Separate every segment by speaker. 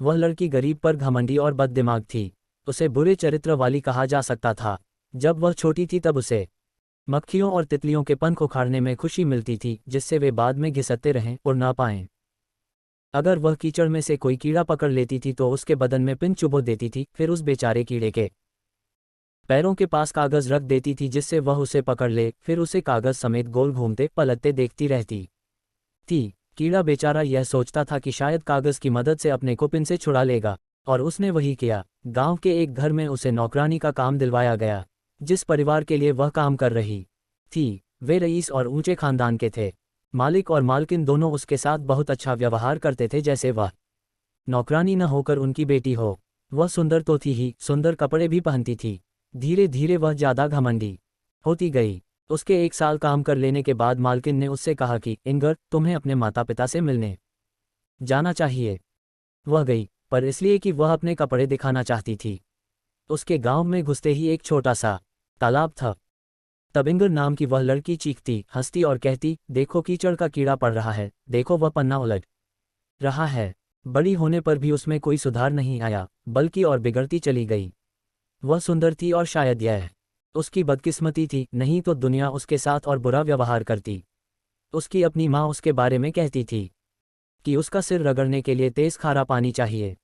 Speaker 1: वह लड़की गरीब पर घमंडी और बददिमाग थी। उसे बुरे चरित्र वाली कहा जा सकता था। जब वह छोटी थी तब उसे मक्खियों और तितलियों के पंख उखाड़ने में खुशी मिलती थी, जिससे वे बाद में घिसटते रहें और ना पाएं। अगर वह कीचड़ में से कोई कीड़ा पकड़ लेती थी तो उसके बदन में पिन चुभो देती थी, फिर उस बेचारे कीड़े के पैरों के पास कागज रख देती थी जिससे वह उसे पकड़ ले, फिर उसे कागज समेत गोल घूमते पलटते देखती रहती थी। कीड़ा बेचारा यह सोचता था कि शायद कागज की मदद से अपने को पिन से छुड़ा लेगा, और उसने वही किया। गांव के एक घर में उसे नौकरानी का काम दिलवाया गया। जिस परिवार के लिए वह काम कर रही थी वे रईस और ऊंचे खानदान के थे। मालिक और मालकिन दोनों उसके साथ बहुत अच्छा व्यवहार करते थे, जैसे वह नौकरानी न होकर उनकी बेटी हो। वह सुंदर तो थी ही, सुंदर कपड़े भी पहनती थी। धीरे धीरे वह ज्यादा घमंडी होती गई। उसके 1 साल काम कर लेने के बाद मालकिन ने उससे कहा कि इंगर, तुम्हें अपने माता पिता से मिलने जाना चाहिए। वह गई, पर इसलिए कि वह अपने कपड़े दिखाना चाहती थी। उसके गांव में घुसते ही एक छोटा सा तालाब था। तब इंगर नाम की वह लड़की चीखती, हंसती और कहती, देखो कीचड़ का कीड़ा पड़ रहा है, देखो वह पन्ना उलट रहा है। बड़ी होने पर भी उसमें कोई सुधार नहीं आया, बल्कि और बिगड़ती चली गई। वह सुंदर थी और शायद यह उसकी बदकिस्मती थी, नहीं तो दुनिया उसके साथ और बुरा व्यवहार करती। उसकी अपनी माँ उसके बारे में कहती थी कि उसका सिर रगड़ने के लिए तेज खारा पानी चाहिए।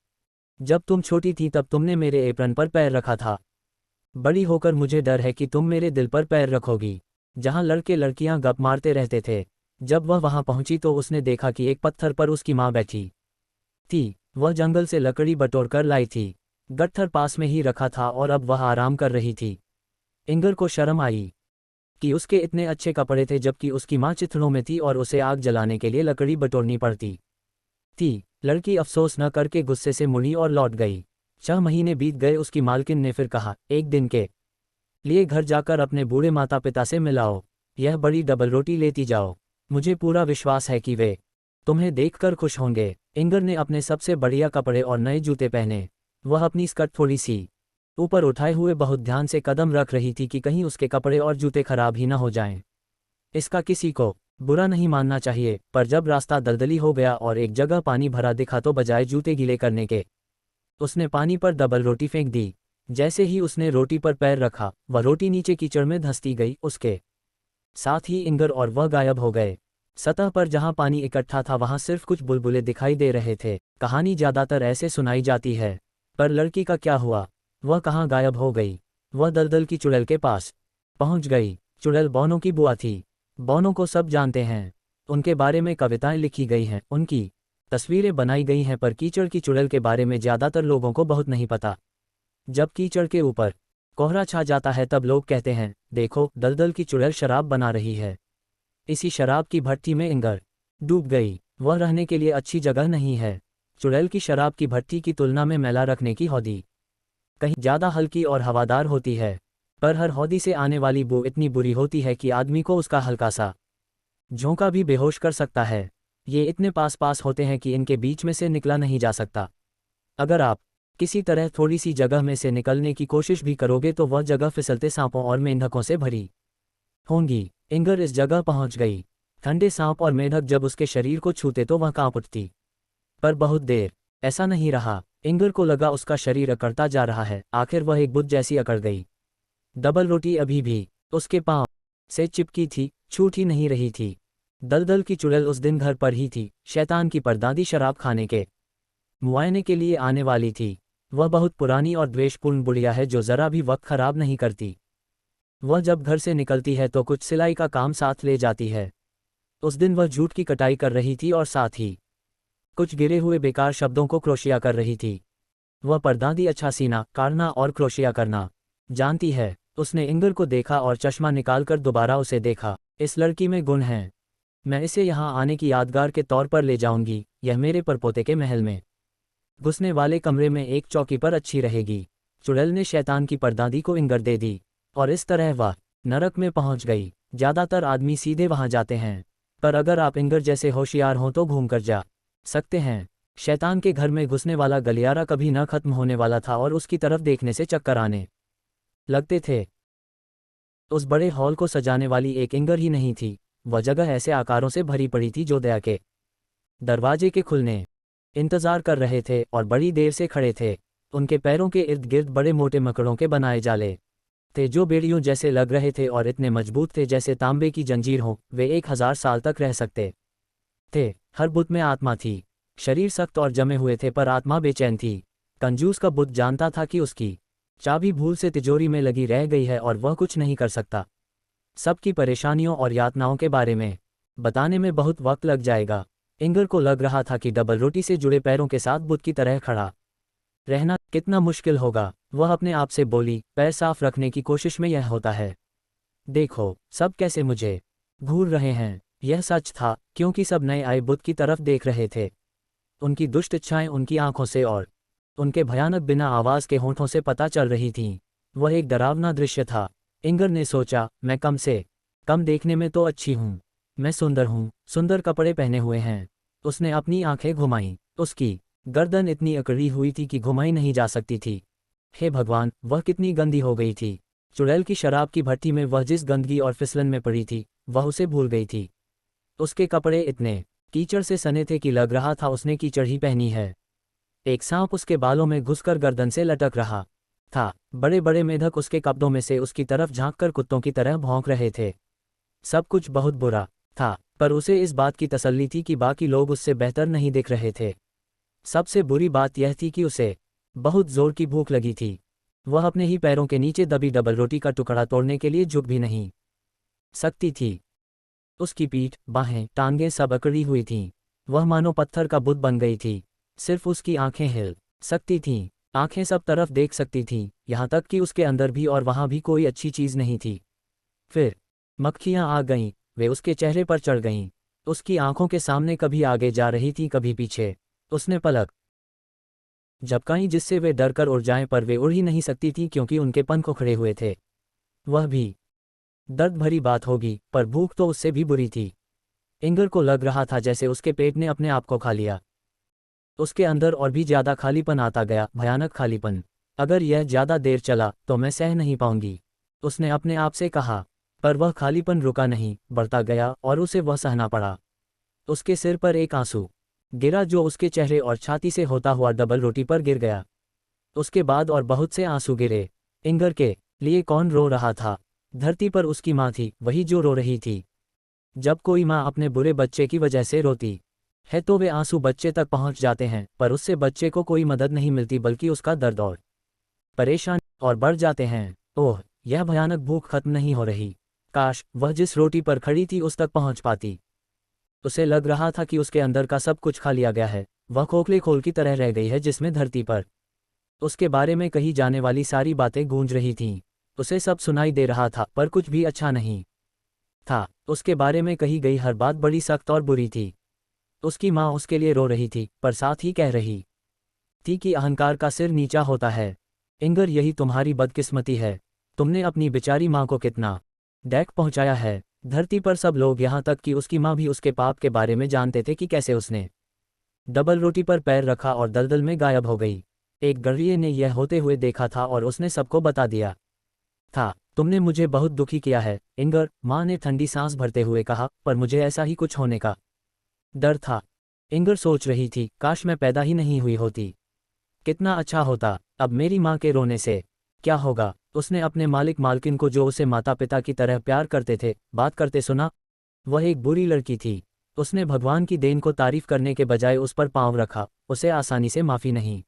Speaker 1: जब तुम छोटी थी तब तुमने मेरे एप्रन पर पैर रखा था। बड़ी होकर मुझे डर है कि तुम मेरे दिल पर पैर रखोगी। जहाँ लड़के लड़कियां गप मारते रहते थे। जब वह वहां पहुंची तो उसने देखा कि एक पत्थर पर उसकी माँ बैठी थी। वह जंगल से लकड़ी बटोर कर लाई थी। गट्ठर पास में ही रखा था और अब वह आराम कर रही थी। इंगर को शर्म आई कि उसके इतने अच्छे कपड़े थे, जबकि उसकी माँ चिथड़ों में थी और उसे आग जलाने के लिए लकड़ी बटोरनी पड़ती थी। लड़की अफसोस न करके गुस्से से मुड़ी और लौट गई। 6 महीने बीत गए। उसकी मालकिन ने फिर कहा, एक दिन के लिए घर जाकर अपने बूढ़े माता पिता से मिलाओ। यह बड़ी डबल रोटी लेती जाओ। मुझे पूरा विश्वास है कि वे तुम्हें देखकर खुश होंगे। इंगर ने अपने सबसे बढ़िया कपड़े और नए जूते पहने। वह अपनी स्कर्ट थोड़ी सी ऊपर उठाए हुए बहुत ध्यान से कदम रख रही थी कि कहीं उसके कपड़े और जूते खराब ही न हो जाएं। इसका किसी को बुरा नहीं मानना चाहिए, पर जब रास्ता दलदली हो गया और एक जगह पानी भरा दिखा तो बजाय जूते गीले करने के उसने पानी पर डबल रोटी फेंक दी। जैसे ही उसने रोटी पर पैर रखा, वह रोटी नीचे कीचड़ में धंसती गई। उसके साथ ही इंगर और वह गायब हो गए। सतह पर जहां पानी इकट्ठा था वहां सिर्फ कुछ बुलबुले दिखाई दे रहे थे। कहानी ज्यादातर ऐसे सुनाई जाती है, पर लड़की का क्या हुआ? वह कहाँ गायब हो गई? वह दलदल की चुड़ैल के पास पहुंच गई। चुड़ैल बौनों की बुआ थी। बौनों को सब जानते हैं। उनके बारे में कविताएं लिखी गई हैं, उनकी तस्वीरें बनाई गई हैं, पर कीचड़ की चुड़ैल के बारे में ज्यादातर लोगों को बहुत नहीं पता। जब कीचड़ के ऊपर कोहरा छा जाता है तब लोग कहते हैं, देखो दलदल की चुड़ैल शराब बना रही है। इसी शराब की भट्टी में इंगर डूब गई। वह रहने के लिए अच्छी जगह नहीं है। चुड़ैल की शराब की भट्टी की तुलना में मैला रखने की हौदी कहीं ज़्यादा हल्की और हवादार होती है, पर हर हौदी से आने वाली बू इतनी बुरी होती है कि आदमी को उसका हल्का सा झोंका भी बेहोश कर सकता है। ये इतने पास पास होते हैं कि इनके बीच में से निकला नहीं जा सकता। अगर आप किसी तरह थोड़ी सी जगह में से निकलने की कोशिश भी करोगे तो वह जगह फिसलते सांपों और मेंढकों से भरी होंगी। इंगर इस जगह पहुंच गई। ठंडे सांप और मेंढक जब उसके शरीर को छूते तो वह कांप उठती। पर बहुत देर ऐसा नहीं रहा। इंगर को लगा उसका शरीर अकड़ता जा रहा है। आखिर वह एक बुत जैसी अकड़ गई। डबल रोटी अभी भी उसके पांव से चिपकी थी, छूट ही नहीं रही थी। दलदल की चुड़ैल उस दिन घर पर ही थी। शैतान की परदादी शराब खाने के मुआयने के लिए आने वाली थी। वह बहुत पुरानी और द्वेषपूर्ण बुढ़िया है जो जरा भी वक्त खराब नहीं करती। वह जब घर से निकलती है तो कुछ सिलाई का काम साथ ले जाती है। उस दिन वह जूट की कटाई कर रही थी और साथ ही कुछ गिरे हुए बेकार शब्दों को क्रोशिया कर रही थी। वह परदादी अच्छा सीना, काटना और क्रोशिया करना जानती है। उसने इंगर को देखा और चश्मा निकालकर दोबारा उसे देखा। इस लड़की में गुण हैं। मैं इसे यहाँ आने की यादगार के तौर पर ले जाऊंगी। यह मेरे परपोते के महल में घुसने वाले कमरे में एक चौकी पर अच्छी रहेगी। चुड़ैल ने शैतान की परदादी को इंगर दे दी और इस तरह वह नरक में पहुंच गई। ज्यादातर आदमी सीधे वहां जाते हैं, पर अगर आप इंगर जैसे होशियार हों तो घूमकर जा सकते हैं। शैतान के घर में घुसने वाला गलियारा कभी न खत्म होने वाला था और उसकी तरफ देखने से चक्कर आने लगते थे। उस बड़े हॉल को सजाने वाली एक इंगर ही नहीं थी। वह जगह ऐसे आकारों से भरी पड़ी थी जो दया के दरवाजे के खुलने इंतजार कर रहे थे और बड़ी देर से खड़े थे। उनके पैरों के इर्द गिर्द बड़े मोटे मकड़ों के बनाए जाले थे जो बेड़ियों जैसे लग रहे थे और इतने मजबूत थे जैसे तांबे की जंजीर हो। वे 1000 साल तक रह सकते थे। हर बुत में आत्मा थी। शरीर सख्त और जमे हुए थे पर आत्मा बेचैन थी। कंजूस का बुत जानता था कि उसकी चाबी भूल से तिजोरी में लगी रह गई है और वह कुछ नहीं कर सकता। सबकी परेशानियों और यातनाओं के बारे में बताने में बहुत वक्त लग जाएगा। इंगर को लग रहा था कि डबल रोटी से जुड़े पैरों के साथ बुत की तरह खड़ा रहना कितना मुश्किल होगा। वह अपने आप से बोली, पैर साफ रखने की कोशिश में यह होता है। देखो सब कैसे मुझे घूर रहे हैं। यह सच था क्योंकि सब नए आए बुत की तरफ देख रहे थे। उनकी दुष्ट इच्छाएं उनकी आंखों से और उनके भयानक बिना आवाज के होंठों से पता चल रही थीं। वह एक डरावना दृश्य था। इंगर ने सोचा, मैं कम से कम देखने में तो अच्छी हूँ। मैं सुंदर हूँ, सुंदर कपड़े पहने हुए हैं। उसने अपनी आंखें घुमाईं। उसकी गर्दन इतनी अकड़ी हुई थी कि घुमाई नहीं जा सकती थी। हे भगवान, वह कितनी गंदी हो गई थी। चुड़ैल की शराब की भट्टी में वह जिस गंदगी और फिसलन में पड़ी थी वह उसे भूल गई थी। उसके कपड़े इतने कीचड़ से सने थे कि लग रहा था उसने कीचड़ ही पहनी है। एक सांप उसके बालों में घुसकर गर्दन से लटक रहा था। बड़े बड़े मेढक उसके कपड़ों में से उसकी तरफ झांककर कुत्तों की तरह भौंक रहे थे। सब कुछ बहुत बुरा था, पर उसे इस बात की तसल्ली थी कि बाकी लोग उससे बेहतर नहीं दिख रहे थे। सबसे बुरी बात यह थी कि उसे बहुत जोर की भूख लगी थी। वह अपने ही पैरों के नीचे दबी डबल रोटी का टुकड़ा तोड़ने के लिए झुक भी नहीं सकती थी। उसकी पीठ, बाहें, टांगें सब अकड़ी हुई थीं। वह मानो पत्थर का बुत बन गई थी। सिर्फ उसकी आंखें हिल सकती थीं। आंखें सब तरफ देख सकती थीं, यहाँ तक कि उसके अंदर भी और वहाँ भी कोई अच्छी चीज़ नहीं थी। फिर मक्खियाँ आ गईं। वे उसके चेहरे पर चढ़ गईं। उसकी आंखों के सामने कभी आगे जा रही थी कभी पीछे। उसने पलक झपकाई जिससे वे डर कर उड़ जाएं, पर वे उड़ ही नहीं सकती थी क्योंकि उनके पंख उखड़े हुए थे। वह भी दर्द भरी बात होगी, पर भूख तो उससे भी बुरी थी। इंगर को लग रहा था जैसे उसके पेट ने अपने आप को खा लिया। उसके अंदर और भी ज्यादा खालीपन आता गया, भयानक खालीपन। अगर यह ज्यादा देर चला तो मैं सह नहीं पाऊंगी, उसने अपने आप से कहा। पर वह खालीपन रुका नहीं, बढ़ता गया और उसे वह सहना पड़ा। उसके सिर पर एक आंसू गिरा जो उसके चेहरे और छाती से होता हुआ डबल रोटी पर गिर गया। उसके बाद और बहुत से आंसू गिरे। इंगर के लिए कौन रो रहा था? धरती पर उसकी माँ थी, वही जो रो रही थी। जब कोई माँ अपने बुरे बच्चे की वजह से रोती है तो वे आंसू बच्चे तक पहुंच जाते हैं, पर उससे बच्चे को कोई मदद नहीं मिलती बल्कि उसका दर्द और परेशान और बढ़ जाते हैं। ओह, यह भयानक भूख खत्म नहीं हो रही। काश वह जिस रोटी पर खड़ी थी उस तक पहुंच पाती। उसे लग रहा था कि उसके अंदर का सब कुछ खा लिया गया है। वह खोखले खोल की तरह रह गई है जिसमें धरती पर उसके बारे में कही जाने वाली सारी बातें गूंज रही थीं। उसे सब सुनाई दे रहा था पर कुछ भी अच्छा नहीं था। उसके बारे में कही गई हर बात बड़ी सख्त और बुरी थी। उसकी माँ उसके लिए रो रही थी, पर साथ ही कह रही थी कि अहंकार का सिर नीचा होता है। इंगर, यही तुम्हारी बदकिस्मती है। तुमने अपनी बेचारी माँ को कितना डैक पहुंचाया है। धरती पर सब लोग, यहाँ तक कि उसकी माँ भी उसके पाप के बारे में जानते थे कि कैसे उसने डबल रोटी पर पैर रखा और दलदल में गायब हो गई। एक गढ़िये ने यह होते हुए देखा था और उसने सबको बता दिया था। तुमने मुझे बहुत दुखी किया है इंगर, माँ ने ठंडी सांस भरते हुए कहा, पर मुझे ऐसा ही कुछ होने का डर था। इंगर सोच रही थी, काश मैं पैदा ही नहीं हुई होती। कितना अच्छा होता। अब मेरी माँ के रोने से क्या होगा? उसने अपने मालिक मालकिन को, जो उसे माता पिता की तरह प्यार करते थे, बात करते सुना। वह एक बुरी लड़की थी। उसने भगवान की देन को तारीफ करने के बजाय उस पर पांव रखा। उसे आसानी से माफ़ी नहीं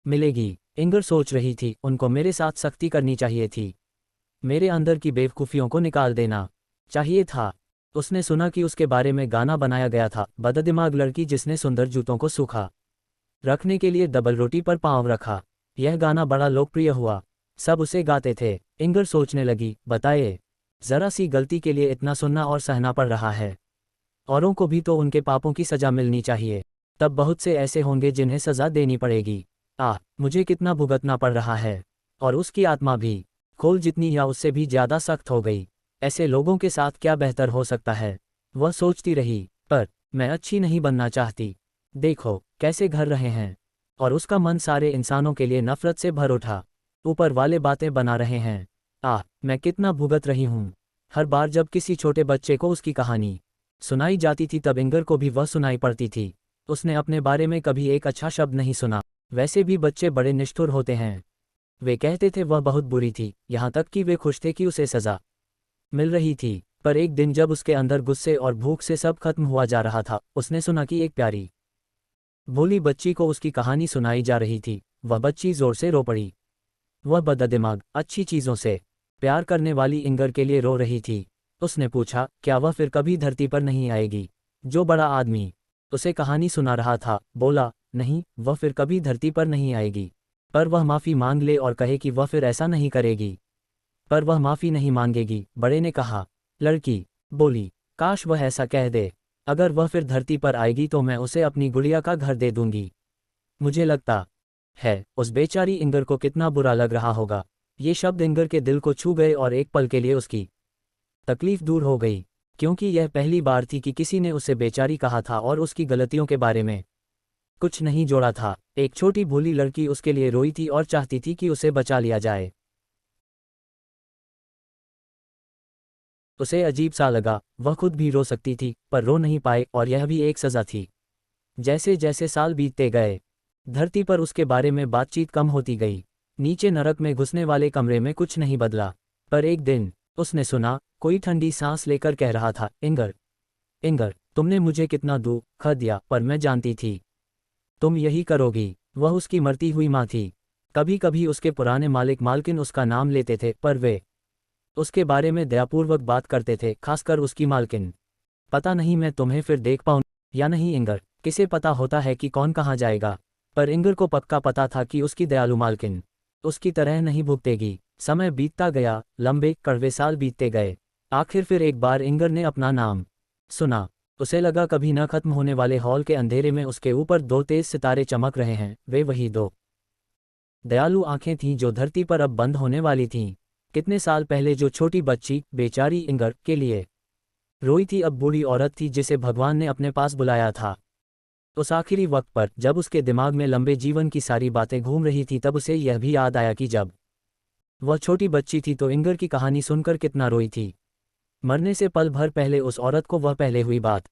Speaker 1: मिलेगी। इंगर सोच रही थी, उनको मेरे साथ सख्ती करनी चाहिए थी। मेरे अंदर की बेवकूफ़ियों को निकाल देना चाहिए था। उसने सुना कि उसके बारे में गाना बनाया गया था, बददिमाग लड़की जिसने सुंदर जूतों को सूखा रखने के लिए डबल रोटी पर पांव रखा। यह गाना बड़ा लोकप्रिय हुआ। सब उसे गाते थे। इंगर सोचने लगी, बताए, जरा सी गलती के लिए इतना सुनना और सहना पड़ रहा है। औरों को भी तो उनके पापों की सजा मिलनी चाहिए। तब बहुत से ऐसे होंगे जिन्हें सजा देनी पड़ेगी। मुझे कितना भुगतना पड़ रहा है। और उसकी आत्मा भी खोल जितनी या उससे भी ज्यादा सख्त हो गई। ऐसे लोगों के साथ क्या बेहतर हो सकता है? वह सोचती रही, पर मैं अच्छी नहीं बनना चाहती। देखो कैसे घर रहे हैं। और उसका मन सारे इंसानों के लिए नफरत से भर उठा। ऊपर वाले बातें बना रहे हैं। मैं कितना भुगत रही हूँ। हर बार जब किसी छोटे बच्चे को उसकी कहानी सुनाई जाती थी तब इंगर को भी वह सुनाई पड़ती थी। उसने अपने बारे में कभी एक अच्छा शब्द नहीं सुना। वैसे भी बच्चे बड़े निष्ठुर होते हैं। वे कहते थे वह बहुत बुरी थी, यहाँ तक कि वे खुश थे कि उसे सज़ा मिल रही थी। पर एक दिन जब उसके अंदर गुस्से और भूख से सब खत्म हुआ जा रहा था, उसने सुना कि एक प्यारी भोली बच्ची को उसकी कहानी सुनाई जा रही थी। वह बच्ची जोर से रो पड़ी। वह बददिमाग, अच्छी चीज़ों से प्यार करने वाली इंगर के लिए रो रही थी। उसने पूछा, क्या वह फिर कभी धरती पर नहीं आएगी? जो बड़ा आदमी उसे कहानी सुना रहा था बोला, नहीं, वह फिर कभी धरती पर नहीं आएगी। पर वह माफ़ी मांग ले और कहे कि वह फिर ऐसा नहीं करेगी। पर वह माफ़ी नहीं मांगेगी, बड़े ने कहा। लड़की बोली, काश वह ऐसा कह दे। अगर वह फिर धरती पर आएगी तो मैं उसे अपनी गुड़िया का घर दे दूंगी। मुझे लगता है उस बेचारी इंगर को कितना बुरा लग रहा होगा। ये शब्द इंगर के दिल को छू गए और एक पल के लिए उसकी तकलीफ दूर हो गई, क्योंकि यह पहली बार थी कि किसी ने उसे बेचारी कहा था और उसकी गलतियों के बारे में कुछ नहीं जोड़ा था। एक छोटी भोली लड़की उसके लिए रोई थी और चाहती थी कि उसे बचा लिया जाए। उसे अजीब सा लगा, वह खुद भी रो सकती थी पर रो नहीं पाए, और यह भी एक सज़ा थी। जैसे जैसे साल बीतते गए, धरती पर उसके बारे में बातचीत कम होती गई। नीचे नरक में घुसने वाले कमरे में कुछ नहीं बदला। पर एक दिन उसने सुना, कोई ठंडी सांस लेकर कह रहा था, इंगर, इंगर, तुमने मुझे कितना दुख दिया, पर मैं जानती थी तुम यही करोगी। वह उसकी मरती हुई माँ थी। कभी कभी उसके पुराने मालिक मालकिन उसका नाम लेते थे, पर वे उसके बारे में दयापूर्वक बात करते थे, खासकर उसकी मालकिन। पता नहीं मैं तुम्हें फिर देख पाऊँ या नहीं इंगर, किसे पता होता है कि कौन कहाँ जाएगा। पर इंगर को पक्का पता था कि उसकी दयालु मालकिन उसकी तरह नहीं भुगतेगी। समय बीतता गया, लंबे कड़वे साल बीतते गए। आखिर फिर एक बार इंगर ने अपना नाम सुना। उसे लगा कभी न खत्म होने वाले हॉल के अंधेरे में उसके ऊपर दो तेज सितारे चमक रहे हैं। वे वही दो दयालु आंखें थीं जो धरती पर अब बंद होने वाली थीं। कितने साल पहले जो छोटी बच्ची बेचारी इंगर के लिए रोई थी, अब बूढ़ी औरत थी जिसे भगवान ने अपने पास बुलाया था। उस आखिरी वक्त पर जब उसके दिमाग में लंबे जीवन की सारी बातें घूम रही थी, तब उसे यह भी याद आया कि जब वह छोटी बच्ची थी तो इंगर की कहानी सुनकर कितना रोई थी। मरने से पल भर पहले उस औरत को वह पहले हुई बात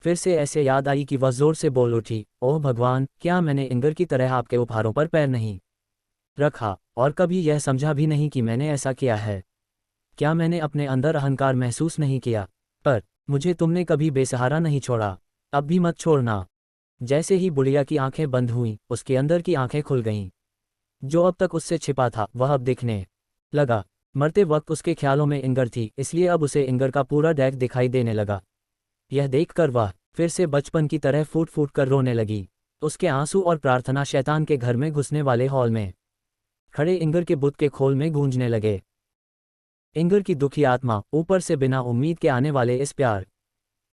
Speaker 1: फिर से ऐसे याद आई कि वह जोर से बोल उठी, ओह भगवान, क्या मैंने इंगर की तरह आपके उपहारों पर पैर नहीं रखा, और कभी यह समझा भी नहीं कि मैंने ऐसा किया है? क्या मैंने अपने अंदर अहंकार महसूस नहीं किया? पर मुझे तुमने कभी बेसहारा नहीं छोड़ा, अब भी मत छोड़ना। जैसे ही बुढ़िया की आंखें बंद हुईं, उसके अंदर की आंखें खुल गईं। जो अब तक उससे छिपा था वह अब दिखने लगा। मरते वक्त उसके ख्यालों में इंगर थी, इसलिए अब उसे इंगर का पूरा डेक दिखाई देने लगा। यह देखकर वह फिर से बचपन की तरह फूट फूट कर रोने लगी। उसके आंसू और प्रार्थना शैतान के घर में घुसने वाले हॉल में खड़े इंगर के बुत के खोल में गूंजने लगे। इंगर की दुखी आत्मा ऊपर से बिना उम्मीद के आने वाले इस प्यार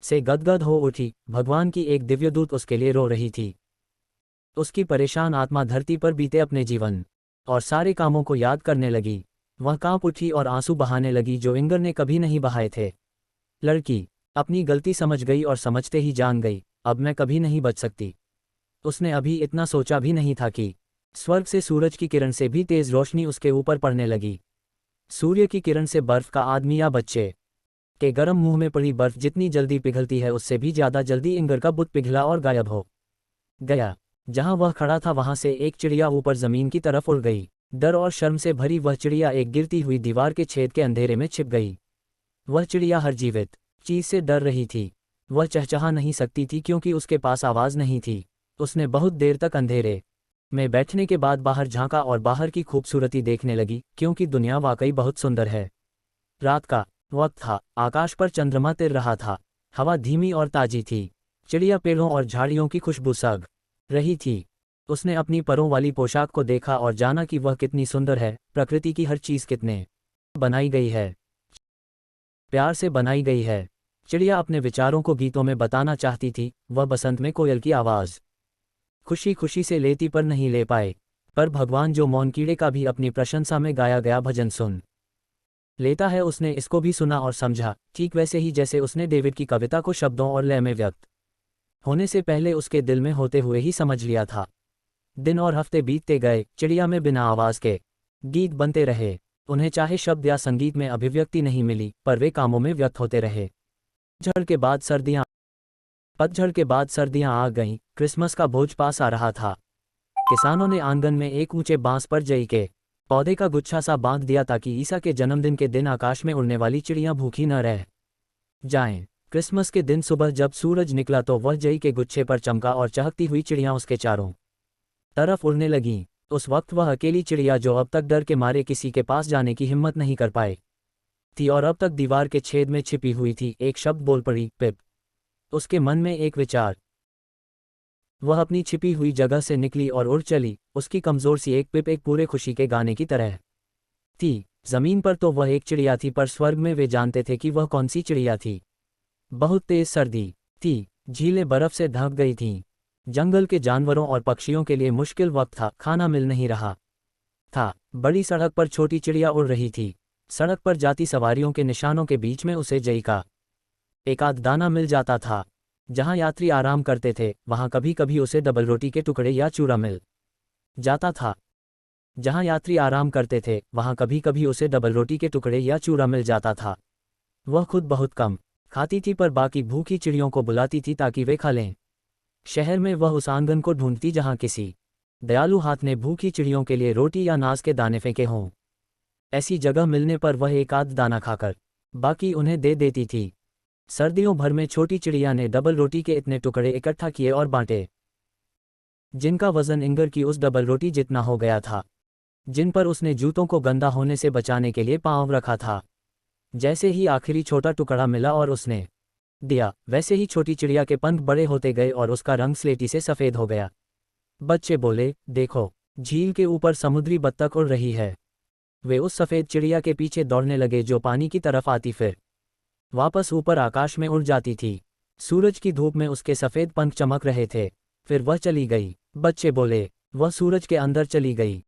Speaker 1: से गदगद हो उठी। भगवान की एक दिव्यदूत उसके लिए रो रही थी। उसकी परेशान आत्मा धरती पर बीते अपने जीवन और सारे कामों को याद करने लगी। वह कांप उठी और आंसू बहाने लगी जो इंगर ने कभी नहीं बहाए थे। लड़की अपनी गलती समझ गई और समझते ही जान गई, अब मैं कभी नहीं बच सकती। उसने अभी इतना सोचा भी नहीं था कि स्वर्ग से सूरज की किरण से भी तेज रोशनी उसके ऊपर पड़ने लगी। सूर्य की किरण से बर्फ का आदमी या बच्चे के गर्म मुंह में पड़ी बर्फ जितनी जल्दी पिघलती है, उससे भी ज्यादा जल्दी इंगर का बुत पिघला और गायब हो गया। जहां वह खड़ा था वहां से एक चिड़िया ऊपर जमीन की तरफ उड़ गई। डर और शर्म से भरी वह चिड़िया एक गिरती हुई दीवार के छेद के अंधेरे में छिप गई। वह चिड़िया हर जीवित चीज से डर रही थी। वह चहचहा नहीं सकती थी क्योंकि उसके पास आवाज नहीं थी। उसने बहुत देर तक अंधेरे में बैठने के बाद बाहर झांका और बाहर की खूबसूरती देखने लगी, क्योंकि दुनिया वाकई बहुत सुंदर है। रात का वक्त था, आकाश पर चंद्रमा तिर रहा था। हवा धीमी और ताजी थी। चिड़िया पेड़ों और झाड़ियों की खुशबू सग रही थी। उसने अपनी परों वाली पोशाक को देखा और जाना कि वह कितनी सुंदर है। प्रकृति की हर चीज कितने बनाई गई है, प्यार से बनाई गई है। चिड़िया अपने विचारों को गीतों में बताना चाहती थी। वह बसंत में कोयल की आवाज़ खुशी खुशी से लेती पर नहीं ले पाए। पर भगवान जो मौन कीड़े का भी अपनी प्रशंसा में गाया गया भजन सुन लेता है, उसने इसको भी सुना और समझा, ठीक वैसे ही जैसे उसने डेविड की कविता को शब्दों और लय में व्यक्त होने से पहले उसके दिल में होते हुए ही समझ लिया था। दिन और हफ्ते बीतते गए, चिड़िया में बिना आवाज़ के गीत बनते रहे। उन्हें चाहे शब्द या संगीत में अभिव्यक्ति नहीं मिली, पर वे कामों में व्यक्त होते रहे। झड़ के बाद सर्दियाँ पतझड़ के बाद सर्दियां आ गईं, क्रिसमस का भोज पास आ रहा था। किसानों ने आंगन में एक ऊंचे बांस पर जई के पौधे का गुच्छा सा बांध दिया ताकि ईसा के जन्मदिन के दिन आकाश में उड़ने वाली चिड़ियां भूखी न रह जाएं। क्रिसमस के दिन सुबह जब सूरज निकला तो वह जई के गुच्छे पर चमका और चहकती हुई चिड़ियां उसके चारों तरफ उड़ने लगीं। उस वक्त वह अकेली चिड़िया जो अब तक डर के मारे किसी के पास जाने की हिम्मत नहीं कर पाए थी और अब तक दीवार के छेद में छिपी हुई थी, एक शब्द बोल पड़ी, पिप। उसके मन में एक विचार। वह अपनी छिपी हुई जगह से निकली और उड़ चली। उसकी कमजोर सी एक पिप एक पूरे खुशी के गाने की तरह थी। जमीन पर तो वह एक चिड़िया थी, पर स्वर्ग में वे जानते थे कि वह कौन सी चिड़िया थी। बहुत तेज सर्दी थी, झीलें बर्फ से ढक गई थीं। जंगल के जानवरों और पक्षियों के लिए मुश्किल वक्त था, खाना मिल नहीं रहा था। बड़ी सड़क पर छोटी चिड़िया उड़ रही थी। सड़क पर जाती सवारियों के निशानों के बीच में उसे जई का एक आध दाना मिल जाता था। जहां यात्री आराम करते थे वहां कभी कभी उसे डबल रोटी के टुकड़े या चूरा मिल जाता था। जहां यात्री आराम करते थे वहां कभी कभी उसे डबल रोटी के टुकड़े या चूरा मिल जाता था। वह खुद बहुत कम खाती थी, पर बाकी भूखी चिड़ियों को बुलाती थी ताकि वे खा लें। शहर में वह उस आंगन को ढूंढती जहां किसी दयालु हाथ ने भूखी चिड़ियों के लिए रोटी या नाज के दाने फेंके हों। ऐसी जगह मिलने पर वह एक आध दाना खाकर बाकी उन्हें दे देती थी। सर्दियों भर में छोटी चिड़िया ने डबल रोटी के इतने टुकड़े इकट्ठा किए और बांटे जिनका वजन इंगर की उस डबल रोटी जितना हो गया था, जिन पर उसने जूतों को गंदा होने से बचाने के लिए पाँव रखा था। जैसे ही आखिरी छोटा टुकड़ा मिला और उसने दिया, वैसे ही छोटी चिड़िया के पंख बड़े होते गए और उसका रंग स्लेटी से सफ़ेद हो गया। बच्चे बोले, देखो, झील के ऊपर समुद्री बत्तख उड़ रही है। वे उस सफ़ेद चिड़िया के पीछे दौड़ने लगे जो पानी की तरफ आती फिर वापस ऊपर आकाश में उड़ जाती थी। सूरज की धूप में उसके सफ़ेद पंख चमक रहे थे। फिर वह चली गई। बच्चे बोले, वह सूरज के अंदर चली गई।